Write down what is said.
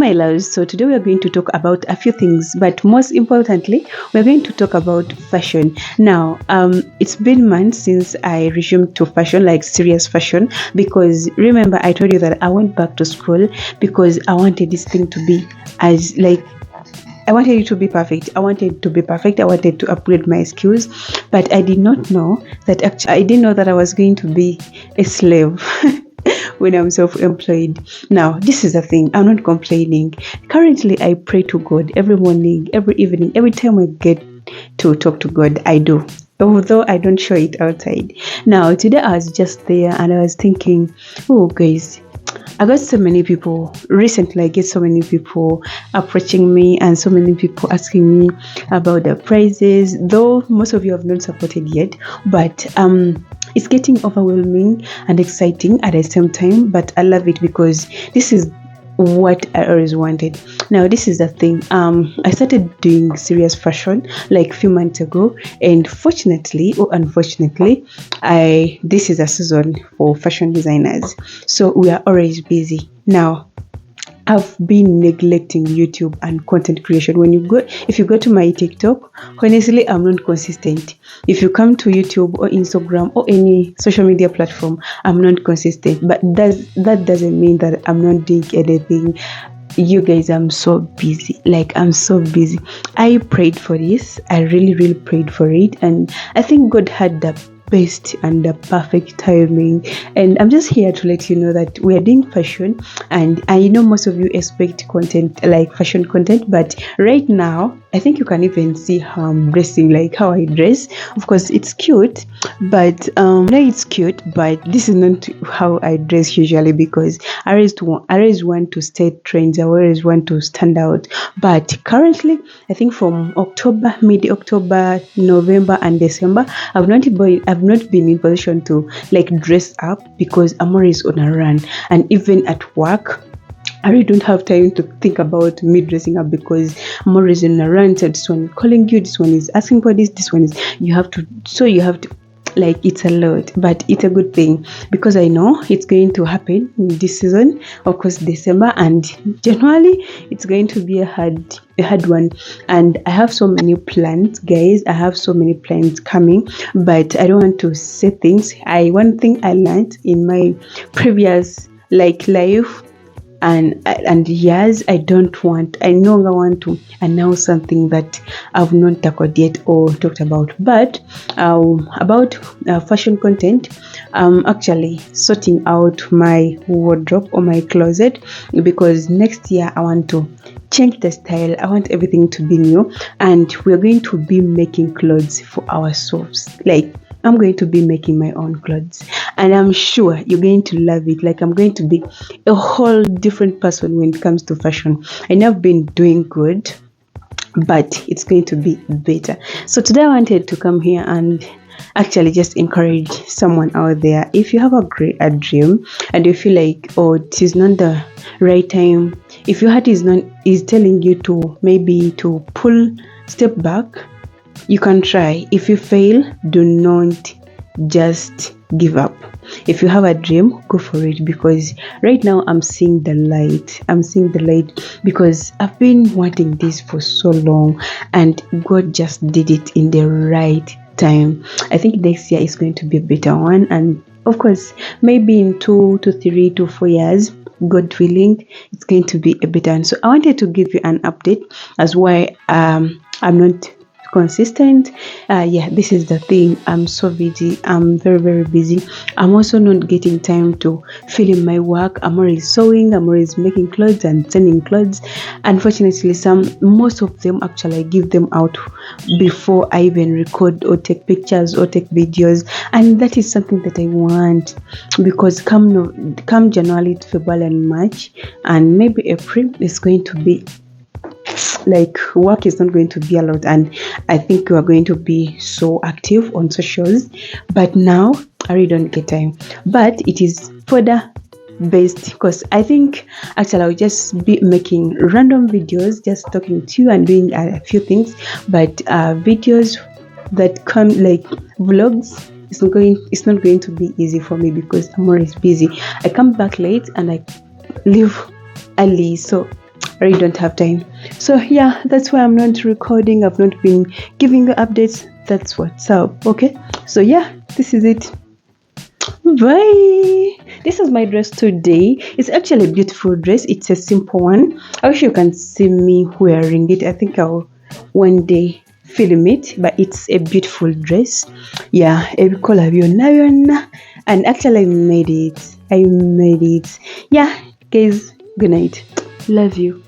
my loves. So today we are going to talk about a few things, but most importantly, we're going to talk about fashion. Now, it's been months since I resumed to fashion, like serious fashion, because remember I told you that I went back to school because I wanted this thing to be as like I wanted it to be perfect. I wanted to be perfect. I wanted to upgrade my skills, but I did not know that I didn't know that I was going to be a slave. When I'm self-employed. Now, this is the thing. I'm not complaining. Currently, I pray to God every morning, every evening, every time I get to talk to God. I do. Although I don't show it outside. Now, today I was just there and I was thinking, oh, guys, I got so many people recently. I get so many people approaching me and so many people asking me about the prices. Though most of you have not supported yet, but it's getting overwhelming and exciting at the same time. But I love it because this is what I always wanted. Now, this is the thing. I started doing serious fashion like a few months ago, and fortunately or unfortunately, this is a season for fashion designers, so we are always busy now. I've been neglecting YouTube and content creation. If you go to my TikTok, honestly, I'm not consistent. If you come to YouTube or Instagram or any social media platform, I'm not consistent. But that doesn't mean that I'm not doing anything. You guys, I'm so busy. I'm so busy. I prayed for this. I really, really prayed for it. And I think God had the best and the perfect timing, and I'm just here to let you know that we are doing fashion, and I know most of you expect content like fashion content, but right now I think you can even see how I'm dressing, like how I dress. Of course it's cute, but it's cute, but this is not how I dress usually, because I always want to set trends. I always want to stand out. But currently, I think from mid-October, November and December, I've not been in position to dress up because I'm always on a run. And even at work, I really don't have time to think about me dressing up because I'm always on a run. So this one calling you, this one is asking for this one is you have to it's a lot, but it's a good thing because I know it's going to happen this season. Of course, December and January, it's going to be a hard one. And I have so many plans, guys. I have so many plans coming, but I don't want to say things. One thing I learned in my previous life and yes, I no longer want to announce something that I've not tackled yet or talked about. But about fashion content, I'm actually sorting out my wardrobe or my closet, because next year I want to change the style. I want everything to be new, and we're going to be making clothes for ourselves. I'm going to be making my own clothes, and I'm sure you're going to love it. I'm going to be a whole different person when it comes to fashion. I know I've been doing good, but it's going to be better. So today I wanted to come here and actually just encourage someone out there. If you have a dream and you feel it is not the right time, if your heart is telling you to step back, you can try. If you fail, do not just give up. If you have a dream, go for it, because right now I'm seeing the light. Because I've been wanting this for so long, and God just did it in the right time. I think next year is going to be a better one, and of course maybe in 2 to 3 to 4 years, God willing, it's going to be a better one. So I wanted to give you an update as why I'm not consistent. This is the thing. I'm so busy. I'm very, very busy. I'm also not getting time to fill in my work. I'm always sewing. I'm always making clothes and sending clothes. Unfortunately, most of them actually I give them out before I even record or take pictures or take videos, and that is something that I want, because come January, February and March and maybe April, it's going to be work is not going to be a lot, and I think we are going to be so active on socials. But now I really don't get time, but it is for the best, because I think actually I'll just be making random videos, just talking to you and doing a few things, but videos that come vlogs, it's not going to be easy for me because I'm always busy. I come back late and I leave early, so I really don't have time. So yeah, that's why I'm not recording. I've not been giving you updates. That's what's up. Okay. So yeah, this is it. Bye. This is my dress today. It's actually a beautiful dress. It's a simple one. I wish you can see me wearing it. I think I'll one day film it, but it's a beautiful dress. Yeah, and actually I made it. Yeah, guys, good night. Love you.